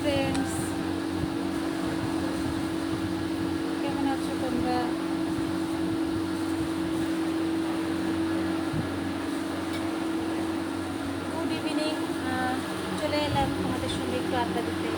Friends, কেমন আছো তোমরা? Good evening. চলে এলাম তোমাদের সঙ্গে একটু আড্ডা দিতে।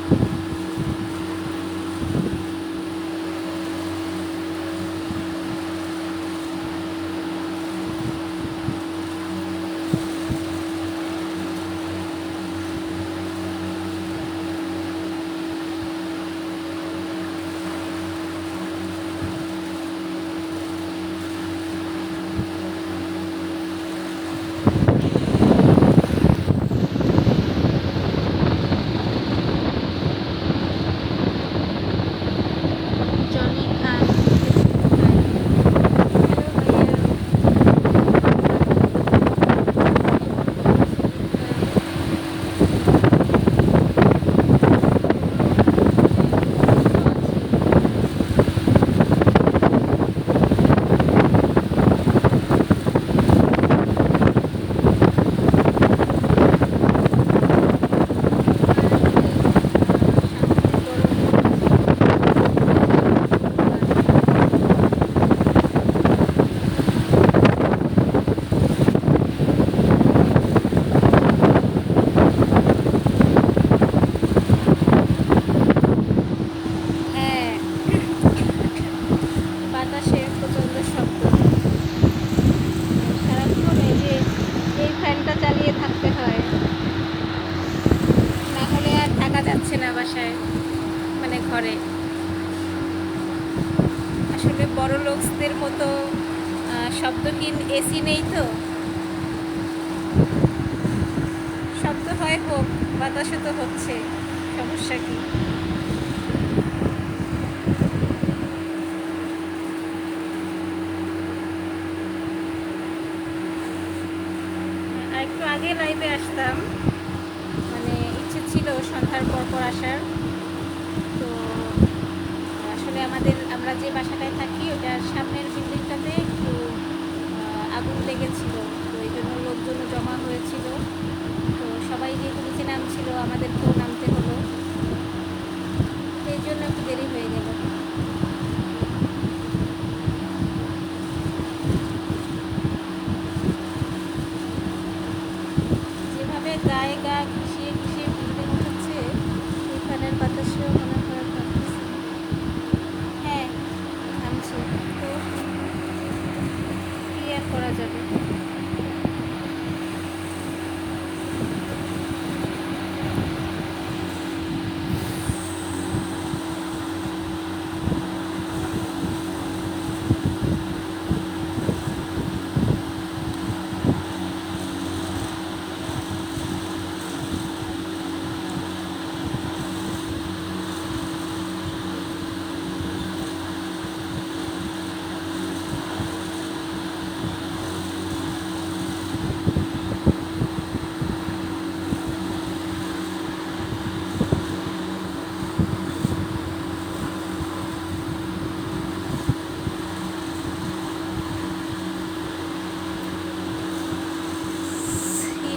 জনি খান, হ্যালো ভাইয়া। সাংঘাতিক গরম হ্যাঁ, বাতাসের প্রচণ্ড শব্দ। সারাক্ষণ এই ফ্যানটা চালিয়ে থাকতে হয়, না হলে আর থাকা যাচ্ছে না বাসায়, মানে ঘরে। আসলে বড় লোকসদের মতো শব্দহীন এসি নেই তো। শব্দ হয় হোক, বাতাসে তো হচ্ছে, সমস্যা কি? আর একটু আগে লাইভে আসতাম, মানে ইচ্ছে ছিল সন্ধ্যার পর পর আসার। তো আসলে আমরা যে বাসাটায় থাকি ওটার সামনের বিল্ডিংটাতে একটু আগুন লেগেছিল, তো এই জন্য লোকজনও জমা হয়েছিল। তো সবাই যেহেতু নিচে নামছিল, আমাদেরকেও নামতে হলো, তো এই জন্য একটু দেরি হয়ে গেল। যেভাবে গায়ে গা ঘিষিয়ে ঘিষিয়ে বিল্ডিং উঠেছে, এই ফ্যানের বাতাসেও মনে হয় কাঁপতেছে। হ্যাঁ, থামছে তো, কি আর করা যাবে।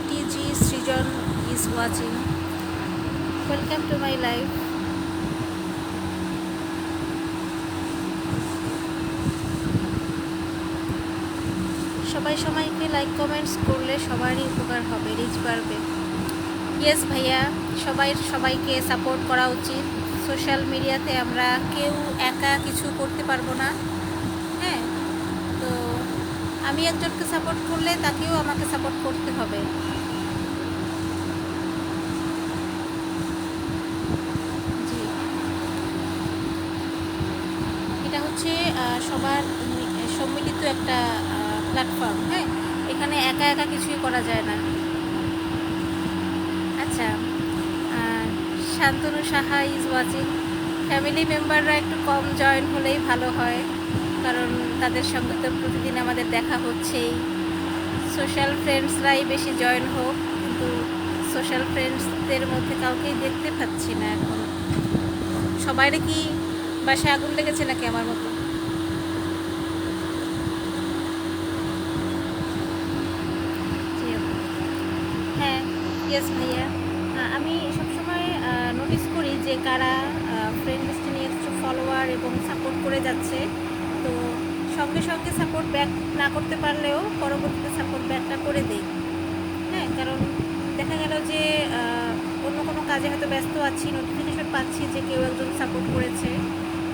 CTG Srijan is watching. Welcome to my live. সবাই সবাইকে লাইক কমেন্টস করলে সবারই উপকার হবে, রিচ বাড়বে। ইয়েস ভাইয়া, সবাইকে সাপোর্ট করা উচিত। সোশ্যাল মিডিয়াতে আমরা কেউ একা কিছু করতে পারবো না। হ্যাঁ, তো আমি একজনকে সাপোর্ট করলে তাকেও আমাকে সাপোর্ট করতে হবে। জি, এটা হচ্ছে সবার সম্মিলিত একটা প্ল্যাটফর্ম। হ্যাঁ, এখানে একা একা কিছুই করা যায় না। আচ্ছা, Shantanu Saha is watching. Family মেম্বাররা একটু কম জয়েন হলেই ভালো হয়, কারণ তাদের সঙ্গে তো প্রতিদিন আমাদের দেখা হচ্ছেই। সোশ্যাল ফ্রেন্ডসরাই বেশি জয়েন হোক, কিন্তু সোশ্যাল ফ্রেন্ডসদের মধ্যে কাউকেই দেখতে পাচ্ছি না এখন। সবাইরে কি বাসায় আগুন লেগেছে নাকি আমার মতো? হ্যাঁ, ইয়েস ভাইয়া। আমি সবসময় নোটিস করি কারা ফ্রেন্ড লিস্টে নিয়ে এসেছে ফলোয়ার এবং সাপোর্ট করে যাচ্ছে। তো সঙ্গে সঙ্গে সাপোর্ট ব্যাক না করতে পারলেও পরবর্তীতে সাপোর্ট ব্যাকটা করে দেই। হ্যাঁ, কারণ দেখা গেল যে অন্য কোনো কাজে হয়তো ব্যস্ত আছি, নোটিফিকেশন পাচ্ছি যে কেউ একজন সাপোর্ট করেছে,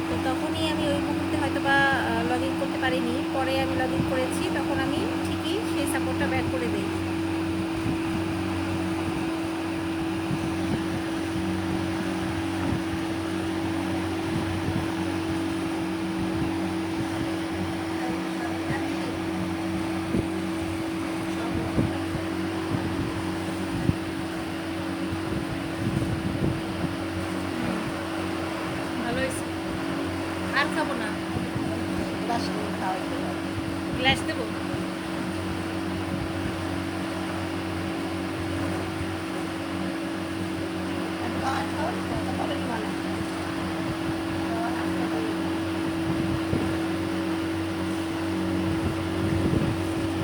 তো তখনই আমি ওই মুহূর্তে হয়তো বা লগ ইন করতে পারিনি, পরে আমি লগ ইন করেছি, তখন আমি ঠিকই সেই সাপোর্টটা ব্যাক করে দিই। আর খাবো না, গ্লাস দেবো।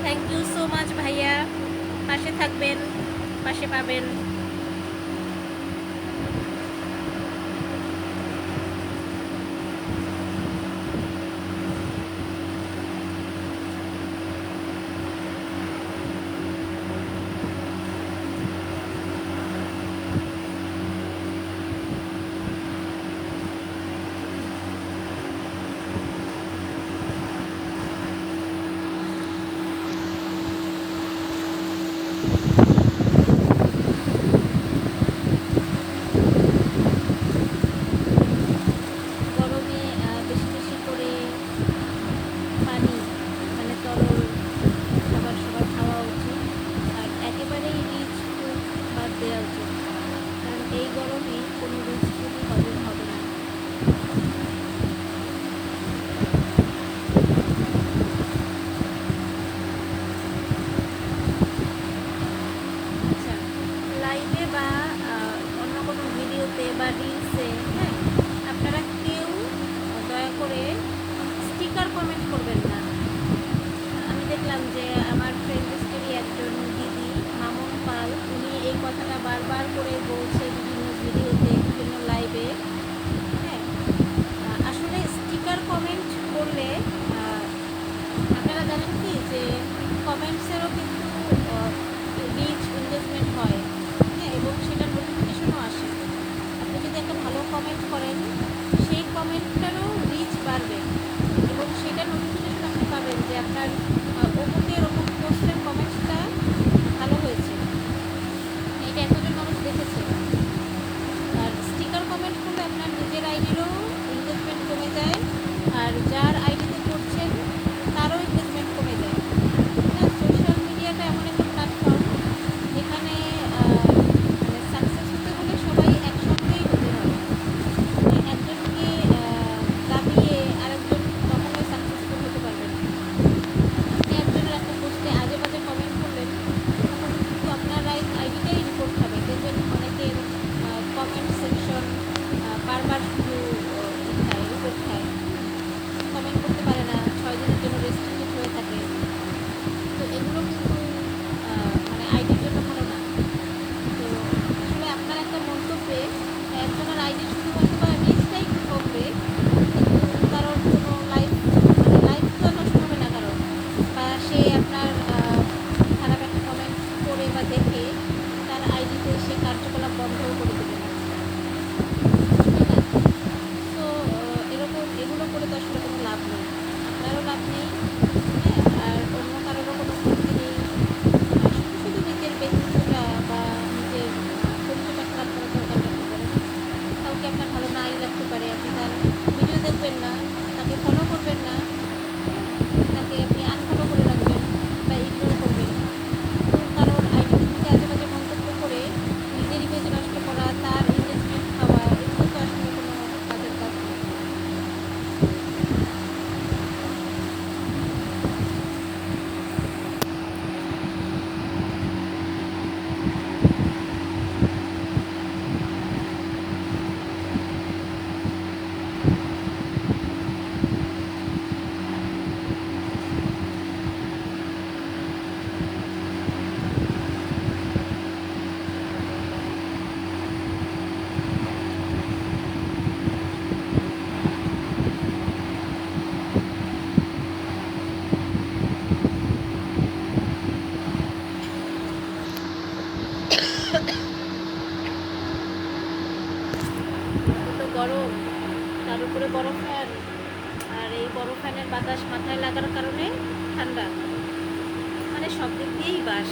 থ্যাংক ইউ সো মাচ ভাইয়া, পাশে থাকবেন, পাশে পাবেন। গরমে বেশি বেশি করে পানি, মানে তরল খাবার সবার খাওয়া উচিত, আর একেবারেই রিচ ফুড বাদ দেওয়া উচিত, কারণ এই গরমে কোনো রিচ ফুডই হজম হবে না। আচ্ছা, লাইভে বা অন্য কোনো ভিডিওতে বা রিলসে, হ্যাঁ, আপনারা কেউ দয়া করে স্টিকার কমেন্ট করবেন না। আমি দেখলাম যে আমার ফ্রেন্ড লিস্টেরই একজন দিদি মামুন পাল, উনি এই কথাটা বারবার করে বলছে বিভিন্ন ভিডিওতে, বিভিন্ন লাইভে। হ্যাঁ, আসলে স্টিকার কমেন্ট করলে আপনারা জানেন কি যে কমেন্টসেরও কিন্তু রিচ এনগেজমেন্ট হয়, হ্যাঁ, এবং সেটার নোটিফিকেশনও আসে। আপনি যদি একটা ভালো কমেন্ট করেন, সেই কমেন্টটারও রিচ বাড়বে এবং সেটার নোটিফিকেশন আপনি পাবেন যে আপনার অমুকের অমুক পোস্টের কমেন্টটা ভালো হয়েছে, এটা এতজন মানুষ দেখেছে। আর স্টিকার কমেন্ট করলে আপনার নিজের আইডিরও এনগেজমেন্ট কমে যায়, আর যার আইডিতে করছেন তারও এনগেজমেন্ট কমে যায়। হ্যাঁ, সোশ্যাল মিডিয়াটা এমন একটা প্ল্যাটফর্ম যেখানে মানে সাকসেস হতে হলে সবাই একসঙ্গেই হতে হবে। মানে একজনকে দাবিয়ে আরেকজন কখনোই সাকসেসফুল হতে পারবে না। আপনি একজনের একটা পোস্টে আজে বাজে কমেন্ট করলেন, তখন কিন্তু আপনার আইডিটাই রিপোর্ট খাবে। দেখবেন অনেকের কমেন্ট সেকশন বারবার শুধু রিপোর্ট খায়, কমেন্ট করতে পারে না, 6 দিনের জন্য রেস্ট্রিক্টেড হয়ে থাকে। তো এগুলো কিন্তু মানে আইডির জন্য ভালো না। তো আসলে আপনার একটা মন্তব্যে একজনের আইডি শুধু হয়তো বা রিচটাই একটু কমবে, কিন্তু কারোর কোনো লাইফ, মানে লাইফ তো নষ্ট হবে না কারণ, বা সে আপনার খারাপ একটা কমেন্ট করে বা দেখে তার আইডিতে সে কার্যকলাপ বন্ধও করে দেবে না, তাই না? তো এরকম এগুলো করে তো আসলে কোনো লাভ নেই, আপনারও লাভ নেই, হ্যাঁ, আর অন্য কারোরও কোনো ক্ষতি নেই। শুধু শুধু নিজের ব্যক্তিত্বটা বা নিজের পরিচয়টা খারাপ করার দরকার নেই। বলেন, কাউকে আপনার ভালো নাই লাগতে পারে, আপনি তার ভিডিও দেখবেন না, তাকে ফলো করবেন না, তাকে আপনি আনফলো করে রাখবেন বা ইগনোর করবেন। তো কারোর আইডি থেকে আজে বাজে মন্তব্য করে নিজের ইমেজ নষ্ট করা, তার এঙ্গেজমেন্ট খাওয়া, এগুলো তো আসলে কোনো কাজের কাজ না। বড় ফ্যান, আর এই বড় ফ্যানের বাতাস মাথায় লাগার কারণে ঠান্ডা, মানে সব দিক দিয়েই বাস।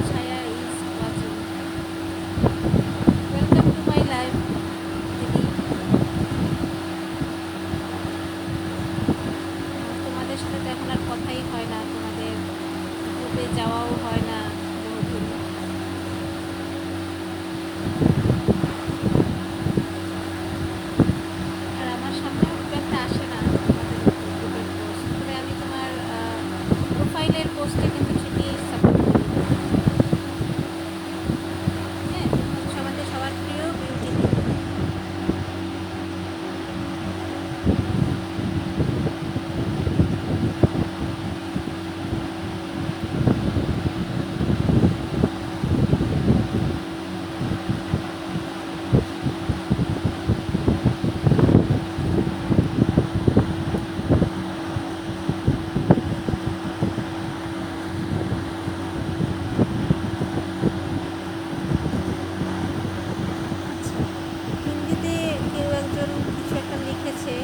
ছায়া is watching. Welcome to my life দিদি। তোমাদের সাথে তো এখন আর কথাই হয় না, তোমাদের গ্রুপে যাওয়াও হয় না বহুদিন। আর আমার সামনেও খুব একটা আসে না তোমাদের গ্রুপের পোস্ট, তবে আমি তোমার প্রোফাইলের পোস্টে কিন্তু ঠিকই সাপোর্ট করি। হ্যাঁ, তুমি হচ্ছে আমাদের সবার প্রিয় বিউটি দিদি। আচ্ছা, হিন্দিতে কেউ একজন কিছু একটা লিখেছে,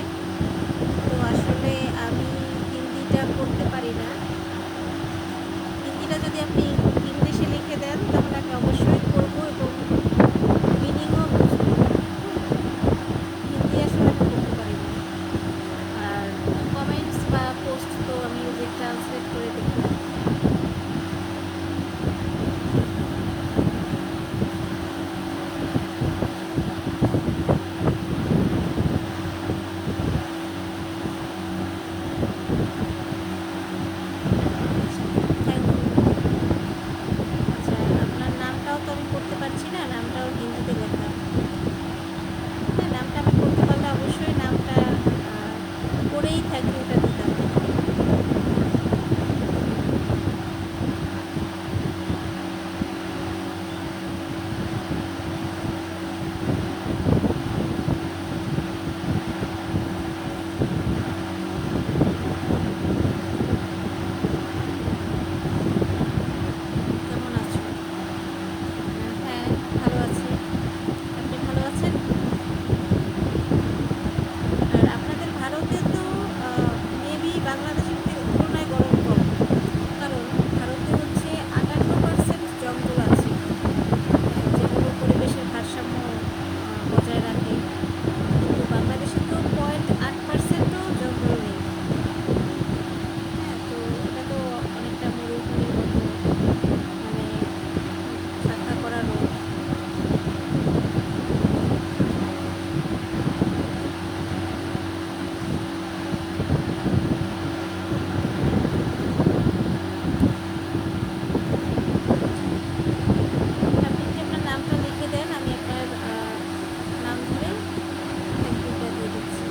তো আসলে আমি হিন্দিটা পড়তে পারি না। হিন্দিটা যদি আপনি ইংলিশে লিখে দেন তাহলে আমি অবশ্যই পড়বো এবং মিনিংও বুঝবো। হিন্দি আসলে আমি পড়তে পারি না। আর কমেন্টস বা পোস্ট তো আমি ওই যে ট্রান্সলেট করে দেখি। Thank you. আচ্ছা, আপনার নামটাও তো আমি পড়তে পারছি না, নামটাও হিন্দিতে লেখা। হ্যাঁ, নামটা আমি পড়তে পারলে অবশ্যই নামটা পড়েই থ্যাংক ইউটা দিতাম। কেমন আছো? হ্যাঁ, ভালো আছি। আপনি ভালো আছেন? আর আপনাদের ভারতে তো মেবি বাংলাদেশের তুলনায় গরম কম, কারণ ভারতে হচ্ছে 58% জঙ্গল আছে, যেগুলো পরিবেশের ভারসাম্য বজায় রাখে। কিন্তু বাংলাদেশে তো 0.8%ও জঙ্গল নেই। হ্যাঁ, তো এটা তো অনেকটা মরুভূমির মতো, মানে শাখা করা রোড। আপনি যদি আপনার নামটা লিখে দেন আমি আপনার নাম ধরে থ্যাংক ইউটা দিয়ে দিচ্ছি।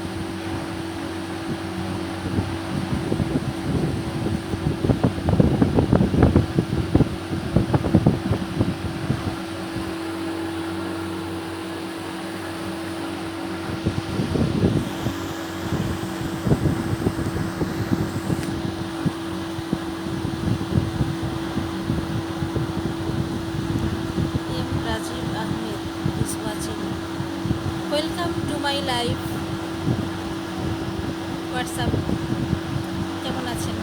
M Rajib Ahmed is watching. Welcome to my life WhatsApp. কেমন আছেন?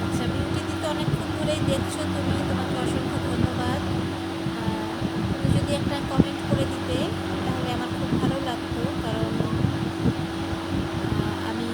আচ্ছা, বিউটি দিতে অনেকক্ষণ ধরেই দেখছো তুমি, তোমাকে অসংখ্য ধন্যবাদ। তুমি যদি একটা কমেন্ট করে দিতে তাহলে আমার খুব ভালো লাগতো, কারণ আমি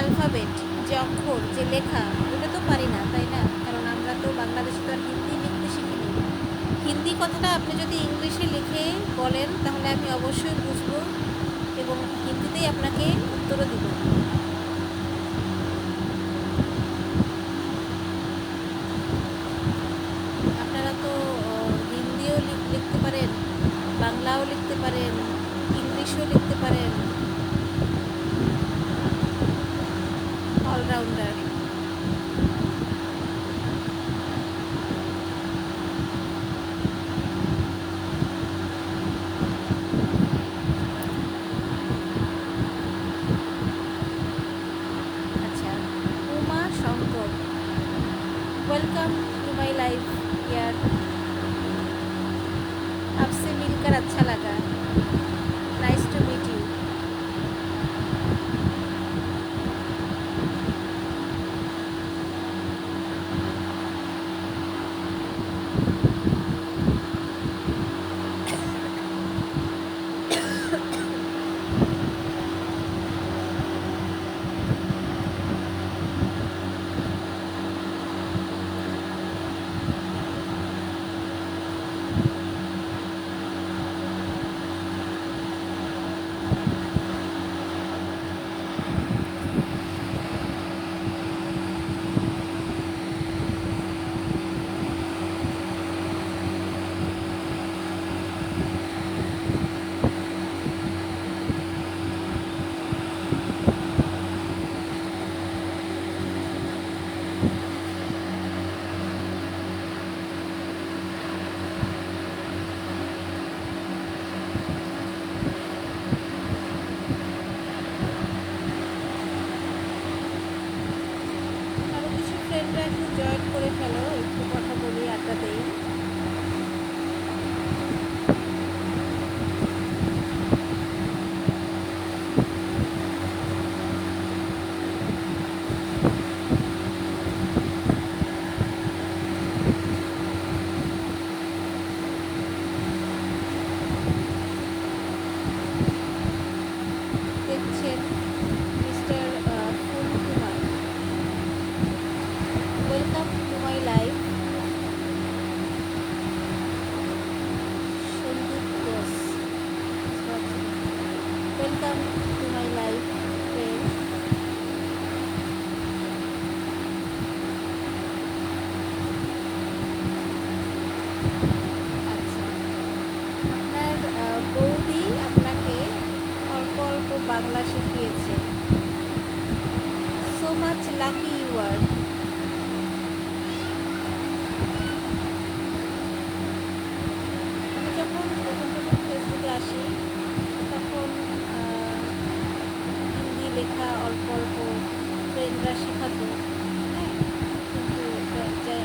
অ্যালফাবেট, যে অক্ষর, যে লেখা, ওটা তো পারি না, তাই না? কারণ আমরা তো বাংলাদেশে তো আর হিন্দি লিখতে শিখিনি। হিন্দি কথাটা আপনি যদি ইংলিশে লিখে বলেন তাহলে আমি অবশ্যই বুঝবো এবং হিন্দিতেই আপনাকে উত্তরও দিব। আপনারা তো হিন্দিও লিখতে পারেন, বাংলাও লিখতে পারেন, ইংলিশও লিখতে পারেন, অলরাউন্ডার। আচ্ছা, Uma Shankar, welcome to my life यार, आपसे मिलकर अच्छा लगा, नाइस टू मीट यू। আরও কিছু ফ্রেন্ডরা একটু জয়েন করে ফেলো, একটু কথা বলি, আড্ডা দেই। দেখছেন mister Phul Kumar, welcome to my life. Sandip Ghosh, welcome to my life friend. আচ্ছা, আপনার বৌদি আপনাকে অল্প অল্প বাংলা শিখিয়েছে, so much lucky you are. আমি যখন প্রথম প্রথম ফেসবুকে আসি তখন হিন্দি লেখা অল্প অল্প ফ্রেন্ডরা শেখাতো, হ্যাঁ, কিন্তু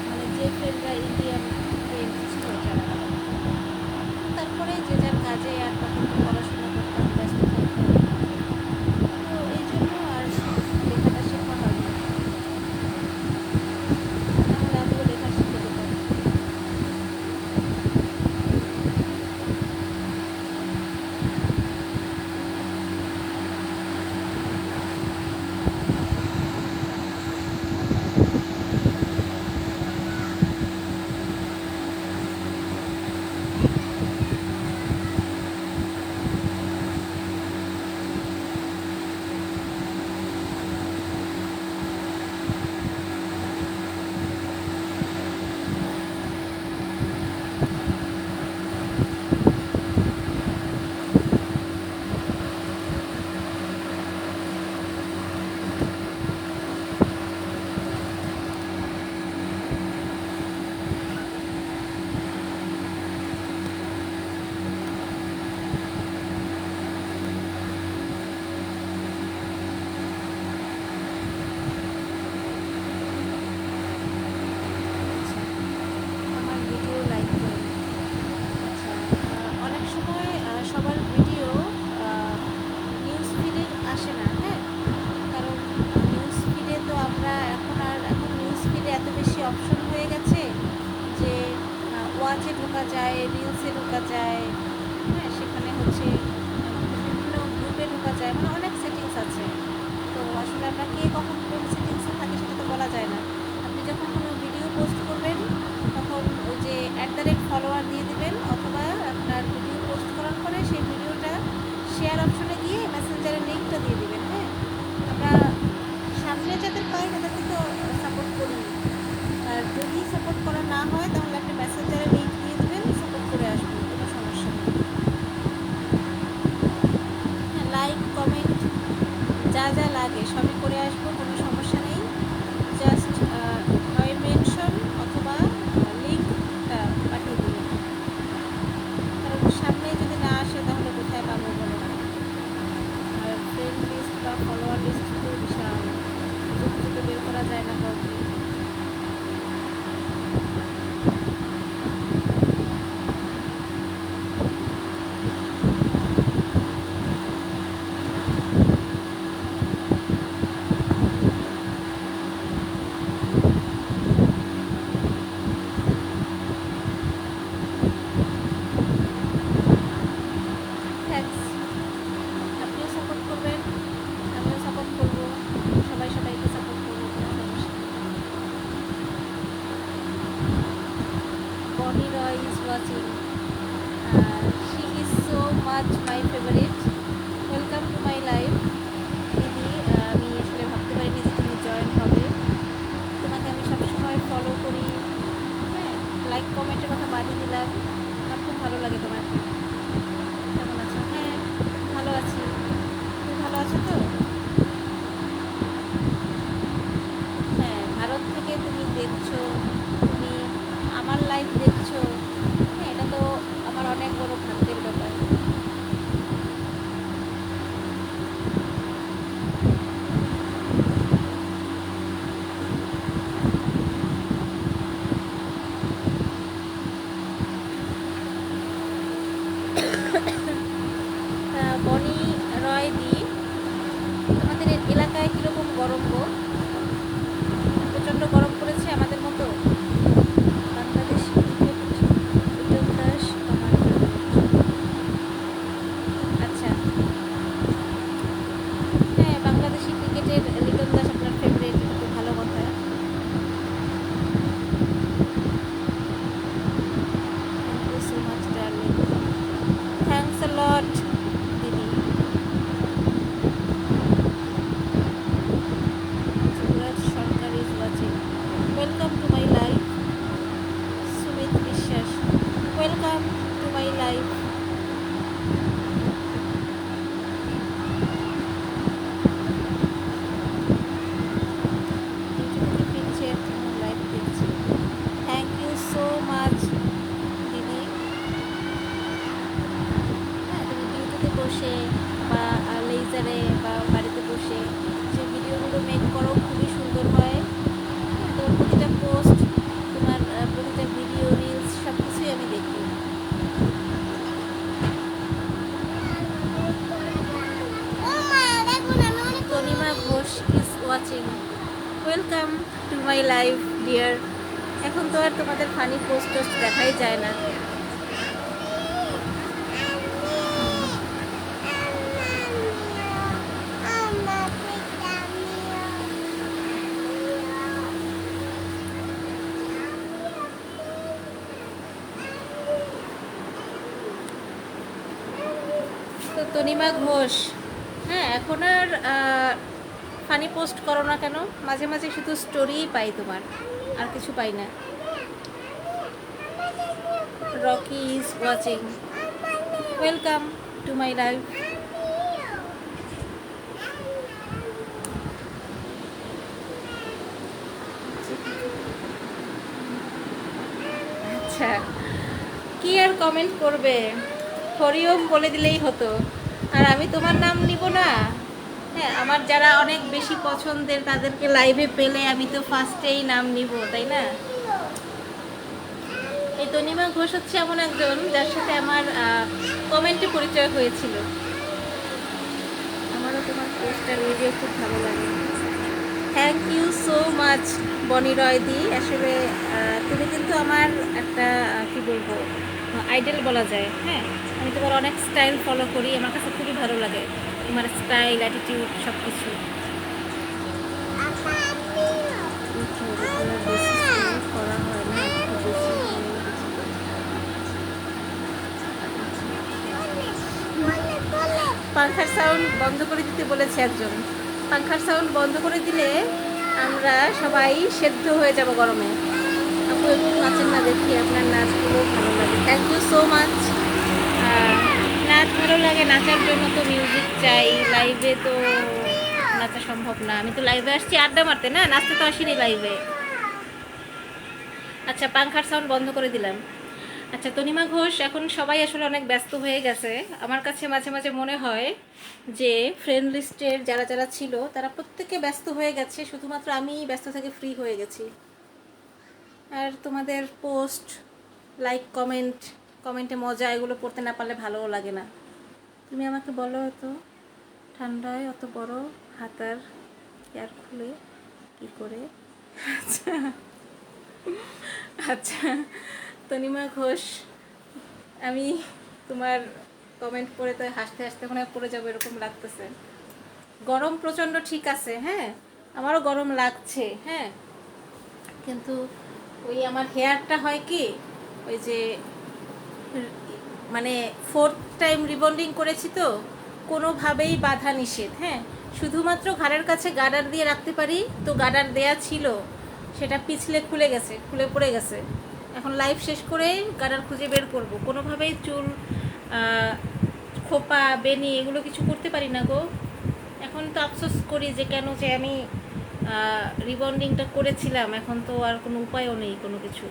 মানে যে ফ্রেন্ডরা ইন্ডিয়ান ফ্রেন্ড ছিল যারা, তারপরে যে যার কাজে আর তখন তো পড়াশোনা করতাম, ব্যস্ত থাকতাম, তো এই জন্য আর লেখাটা শেখা হয়নি, নাহলে আমিও লেখা শিখে যেতাম। আচ্ছা, আমার ভিডিও লাইক করুন। আচ্ছা, অনেক সময় সবার ভিডিও নিউজ ফিডে আসে না, হ্যাঁ, কারণ নিউজ ফিডে তো আমরা এখন নিউজ ফিডে এত বেশি অপশন হয়ে গেছে যে ওয়াচে ঢোকা যায়, রিলসে ঢোকা যায়, হ্যাঁ, সেখানে হচ্ছে বিভিন্ন গ্রুপে ঢোকা যায়, মানে অনেক সেটিংস আছে। তো আসলে আমরা কে কখন মেসেজটা দিয়ে দিবেন। হ্যাঁ, আমরা সামনে যাদের পাই তাদেরকে তো সাপোর্ট করি, আর যদি সাপোর্ট করা না হয় তাহলে একটা মেসেঞ্জারে লিঙ্ক দিয়ে দেবেন, সাপোর্ট করে আসবো, কোনো সমস্যা নেই। হ্যাঁ, লাইক কমেন্ট যা যা লাগে সবই করে আসবো, কোনো সমস্যা নেই। জাস্ট হয় মেনশন অথবা লিঙ্কটা পাঠিয়ে দিবেন, কারণ সামনে যদি না আসে তাহলে কোথায় পাবো বলো। আর ফ্রেন্ড লিস্ট বা ফলোয়ার লিস্ট তো বিশাল, খুঁজে বের করা যায় না কাউকে। থ্যাঙ্কস, আপনিও সাপোর্ট করবেন, আমিও সাপোর্ট করবো, সবাই সবাইকে সাপোর্ট করবো, কোনো সমস্যা নেই। Boni Roy is watching, she is so much my favourite. Welcome to my life দিদি। আমি আসলে ভাবতে পারিনি যে তুমি জয়েন হবে, তোমাকে আমি সবসময় ফলো করি। হ্যাঁ, লাইক কমেন্টের কথা বাদই দিলাম, আমার খুব ভালো লাগে তোমাকে। কেমন আছো? হ্যাঁ, ভালো আছি, তুমি ভালো আছো তো? হ্যাঁ, ভারত থেকে তুমি দেখছো, তুমি আমার লাইফ দেখছো, হ্যাঁ, এটা তো আমার অনেক বড় ভাগ্যের ব্যাপার। বনি রয় দি, তোমাদের এলাকায় কীরকম গরম গো? প্রচণ্ড গরম পড়েছে আমাদের মতো? বাংলাদেশ ক্রিকেট লিটন দাস আমার favorite। আচ্ছা, হ্যাঁ, বাংলাদেশি ক্রিকেটের লিটন দাস আপনার ফেভারিট, এটা তো ভালো কথা। Thank you so much darling, thanks a lot দিদি। Yuvraj Sarkar is watching, welcome to my life. Sumit Biswas, welcome to my life. Duty থেকে ফিরছি, এখন লাইভ দেখছি। থ্যাংক ইউ সো মাচ দিদি। হ্যাঁ, তুমি ডিউটিতে বসে বা লেজারে বা বাড়িতে বসে যে ভিডিওগুলো মেক করো খুবই সুন্দর হয়। হ্যাঁ, তোমার প্রতিটা পোস্ট, তোমার প্রতিটা ভিডিও রিলস সব কিছুই আমি দেখি। Tanima Ghosh is watching, welcome to my life dear. এখন তো আর তোমাদের ফানি পোস্ট টোস্ট দেখাই যায় না। তো তনিমা ঘোষ, হ্যাঁ, এখন আর ফানি পোস্ট করো না কেন? মাঝে মাঝে শুধু স্টোরিই পাই তোমার, আর কিছু পাই না। Rocky is watching, welcome to my life. আচ্ছা, কি আর কমেন্ট করবে, হরিওম বলে দিলেই হতো, আর আমি তোমার নাম নিব না? হ্যাঁ, আমার যারা অনেক বেশি পছন্দের তাদেরকে লাইভে পেলে আমি তো ফার্স্টেই নাম নিব, তাই না? এই তনিমা ঘোষ হচ্ছে এমন একজন যার সাথে আমার কমেন্টে পরিচয় হয়েছিল। আমারও তোমার পোস্টার ভিডিও খুব ভালো লাগে। থ্যাংক ইউ সো মাচ বনি রয় দি। আসলে তুমি কিন্তু আমার একটা কী বলবো, আইডল বলা যায়। হ্যাঁ, আমি তোমার অনেক স্টাইল ফলো করি, আমার কাছে খুবই ভালো লাগে তোমার স্টাইল, অ্যাটিটিউড সব কিছু। করা হয় না, একটু বেশি হয়ে গেছে। পাংখার সাউন্ড বন্ধ করে দিতে বলেছে একজন। পাংখার সাউন্ড বন্ধ করে দিলে আমরা সবাই সেদ্ধ হয়ে যাব গরমে। আপু একটু নাচেন না, দেখি আপনার নাচগুলো ভালো লাগে। Thank you so much. নাচ ভালো লাগে, নাচার জন্য তো মিউজিক চাই। লাইভে তো নাচা সম্ভব না। আমি তো লাইভে আসছি আড্ডা মারতে, না নাচতে তো আসিনি লাইভে। আচ্ছা, পাংখার সাউন্ড বন্ধ করে দিলাম। আচ্ছা, তনিমা ঘোষ, এখন সবাই আসলে অনেক ব্যস্ত হয়ে গেছে। আমার কাছে মাঝে মাঝে মনে হয় যে ফ্রেন্ড লিস্টের যারা যারা ছিল তারা প্রত্যেকে ব্যস্ত হয়ে গেছে, শুধুমাত্র আমি ব্যস্ত থেকে ফ্রি হয়ে গেছি। আর তোমাদের পোস্ট, লাইক, কমেন্টে মজা, এগুলো পড়তে না পারলে ভালোও লাগে না। তুমি আমাকে বলো, তো ঠান্ডায় অত বড় হাতার এয়ার খুলে কি করে? আচ্ছা আচ্ছা, তনিমা ঘোষ, আমি তোমার কমেন্ট পড়ে তো হাসতে হাসতে মনে হয় পড়ে যাবো এরকম লাগতেছে। গরম প্রচণ্ড, ঠিক আছে, হ্যাঁ আমারও গরম লাগছে, হ্যাঁ, কিন্তু ওই আমার হেয়ারটা হয় কি, ওই যে মানে 4th টাইম রিবন্ডিং করেছি তো, কোনোভাবেই বাধা নিষেধ, হ্যাঁ, শুধুমাত্র ঘাড়ের কাছে গার্ডার দিয়ে রাখতে পারি, তো গার্ডার দেয়া ছিল, সেটা পিছলে খুলে গেছে, খুলে পড়ে গেছে। এখন লাইভ শেষ করে গার্ডার খুঁজে বের করব। কোনোভাবেই চুল, খোপা, বেনি এগুলো কিছু করতে পারি না গো। এখন তো আফসোস করি যে কেন যে আমি রিবন্ডিংটা করেছিলাম, এখন তো আর কোনো উপায়ও নেই কোনো কিছু।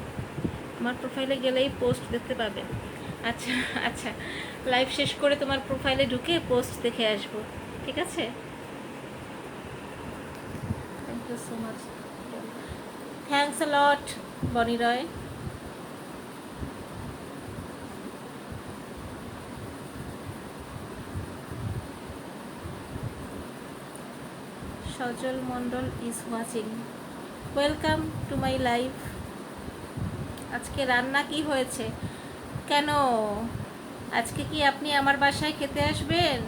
আমার প্রোফাইলে গেলেই পোস্ট দেখতে পাবে। আচ্ছা আচ্ছা, লাইভ শেষ করে তোমার প্রোফাইলে ঢুকে পোস্ট দেখে আসবো, ঠিক আছে? Thank you so much, thanks a lot Boni Roy. Sajal Mondal is watching, welcome to my live. আজকে রান্না কি হয়েছে? কেন, আজকে কি আপনি আমার বাসায় খেতে আসবেন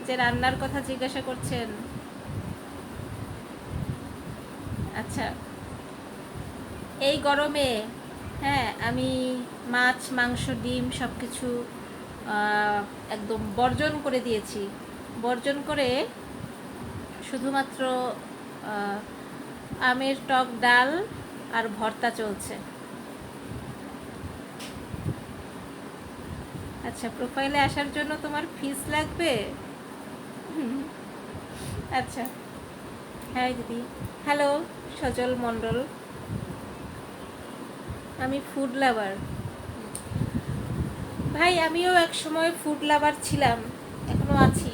যে রান্নার কথা জিজ্ঞাসা করছেন? আচ্ছা, এই গরমে, হ্যাঁ, আমি মাছ, মাংস, ডিম সব কিছু একদম বর্জন করে দিয়েছি। বর্জন করে শুধুমাত্র আমের টক ডাল আর ভর্তা চলছে। আচ্ছা, প্রোফাইলে আসার জন্য তোমার ফিস লাগবে? আচ্ছা, হ্যাঁ দিদি। হ্যালো সজল মণ্ডল, আমি ফুড লাভার। ভাই, আমিও এক সময় ফুড লাভার ছিলাম, এখনো আছি,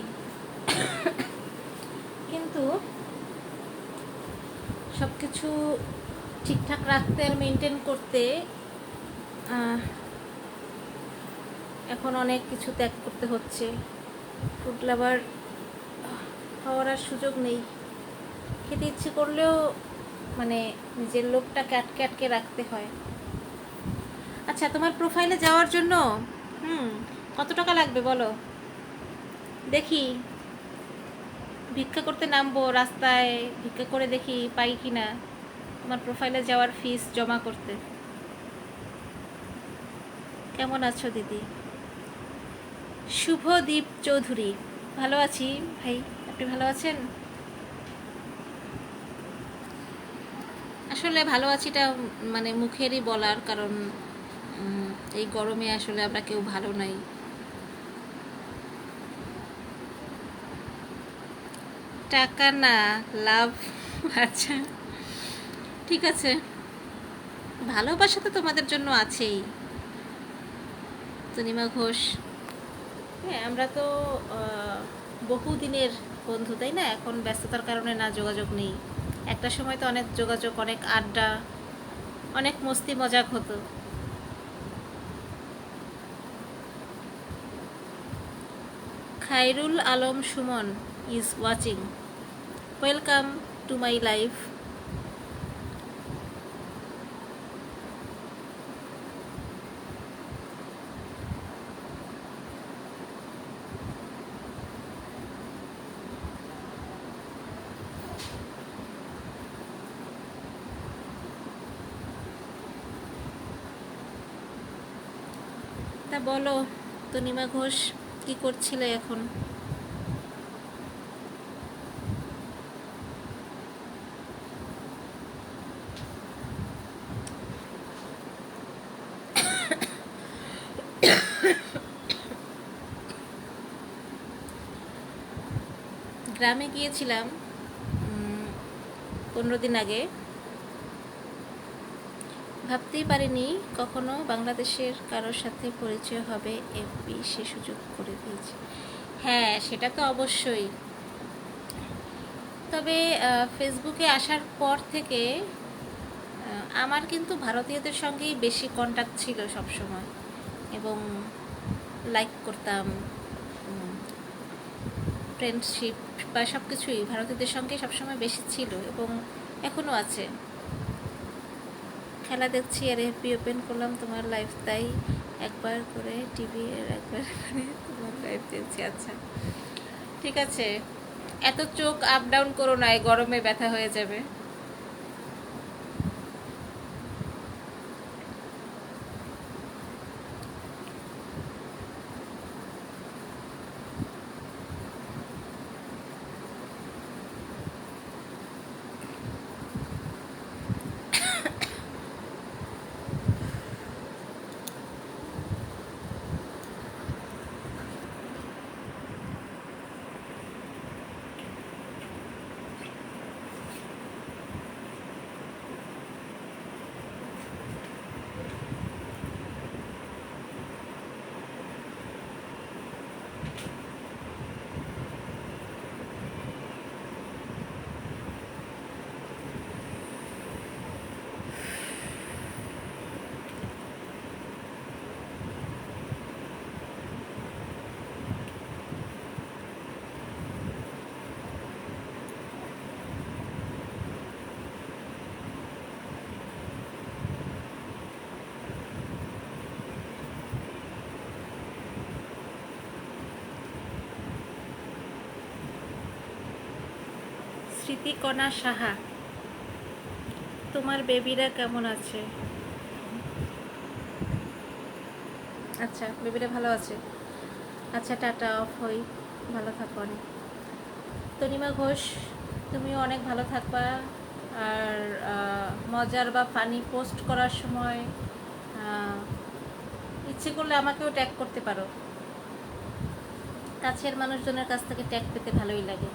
কিন্তু সব কিছু ঠিকঠাক রাখতে আর মেনটেন করতে এখন অনেক কিছু ত্যাগ করতে হচ্ছে। ফুড লাভার হওয়ার আর সুযোগ নেই। খেতে ইচ্ছে করলেও মানে নিজের লোভটাকে আটকে আটকে রাখতে হয়। আচ্ছা, তোমার প্রোফাইলে যাওয়ার জন্য কত টাকা লাগবে বলো দেখি? ভিক্ষা করতে নামবো, রাস্তায় ভিক্ষা করে দেখি পাই কি না তোমার প্রোফাইলে যাওয়ার ফিস জমা করতে। কেমন আছো দিদি? শুভদীপ চৌধুরী, ভালো আছি ভাই, আপনি ভালো আছেন? আসলে ভালো আছিটা মানে মুখেরই বলার, কারণ এই গরমে আসলে আমরা কেউ ভালো নাই। টাকা না, লাভ। আচ্ছা ঠিক আছে, ভালোবাসা তো তোমাদের জন্য আছেই। তনিমা ঘোষ, হ্যাঁ, আমরা তো বহুদিনের বন্ধু, তাই না? এখন ব্যস্ততার কারণে না যোগাযোগ নেই। একটা সময় তো অনেক যোগাযোগ, অনেক আড্ডা, অনেক মস্তি মজাক হতো। Khairul Alam Suman is watching, welcome to my life. তা বলো তনিমা ঘোষ, কি করছিলে এখন? গ্রামে গিয়েছিলাম 15 দিন আগে। ভাবতেই পারিনি কখনো বাংলাদেশের কারোর সাথে পরিচয় হবে, এফবি সে সুযোগ করে দিয়েছে। হ্যাঁ, সেটা তো অবশ্যই। তবে ফেসবুকে আসার পর থেকে আমার কিন্তু ভারতীয়দের সঙ্গেই বেশি কন্ট্যাক্ট ছিল সব সময়, এবং লাইক করতাম, ফ্রেন্ডশিপ বা সব কিছুই ভারতীয়দের সঙ্গে সবসময় বেশি ছিল, এবং এখনও আছে। খেলা দেখছি আর এফবি ওপেন করলাম তোমার লাইভ, তাই একবার করে টিভি আর একবার করে তোমার লাইভ দেখছি। আচ্ছা, ঠিক আছে, এত চোখ আপ ডাউন করো না, এই গরমে ব্যথা হয়ে যাবে। স্মৃতিকণা সাহা, তোমার বেবিরা কেমন আছে? আচ্ছা, বেবিরা ভালো আছে। আচ্ছা, টাটা, অফ হই, ভালো থাকো অনেক। তনিমা ঘোষ, তুমিও অনেক ভালো থাকবা। আর মজার বা ফানি পোস্ট করার সময় ইচ্ছে করলে আমাকেও ট্যাগ করতে পারো। কাছের মানুষজনের কাছ থেকে ট্যাগ পেতে ভালোই লাগে।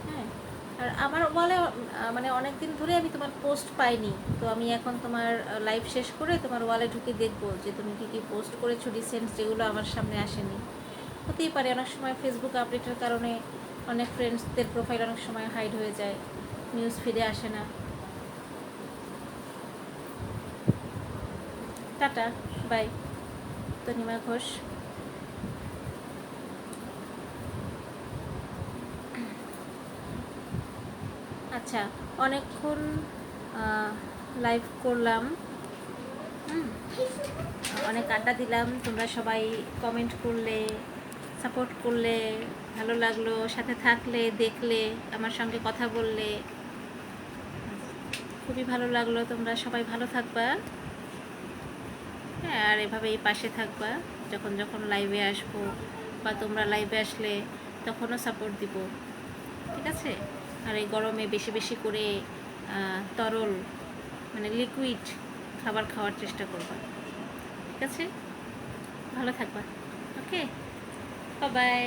হ্যাঁ, আর আমার ওয়ালে মানে অনেক দিন ধরে আমি তোমার পোস্ট পাইনি, তো আমি এখন তোমার লাইভ শেষ করে তোমার ওয়ালে ঢুকে দেখবো যে তুমি কী কী পোস্ট করেছো রিসেন্ট, যেগুলো আমার সামনে আসেনি। হতেই পারে অনেক সময় ফেসবুক আপডেটের কারণে অনেক ফ্রেন্ডসদের প্রোফাইল অনেক সময় হাইড হয়ে যায়, নিউজ ফিরে আসে না। Tata, bye, Tanima Ghosh. আচ্ছা, অনেকক্ষণ লাইভ করলাম, অনেক আড্ডা দিলাম, তোমরা সবাই কমেন্ট করলে, সাপোর্ট করলে, ভালো লাগলো, সাথে থাকলে, দেখলে, আমার সঙ্গে কথা বললে, খুবই ভালো লাগলো। তোমরা সবাই ভালো থাকবা, হ্যাঁ, আর এভাবেই পাশে থাকবা। যখন যখন লাইভে আসবো বা তোমরা লাইভে আসলে তখনও সাপোর্ট দিব, ঠিক আছে? আর এই গরমে বেশি বেশি করে তরল মানে লিকুইড খাবার খাওয়ার চেষ্টা করবা, ঠিক আছে? ভালো থাকবা, ওকে, বাই বাই।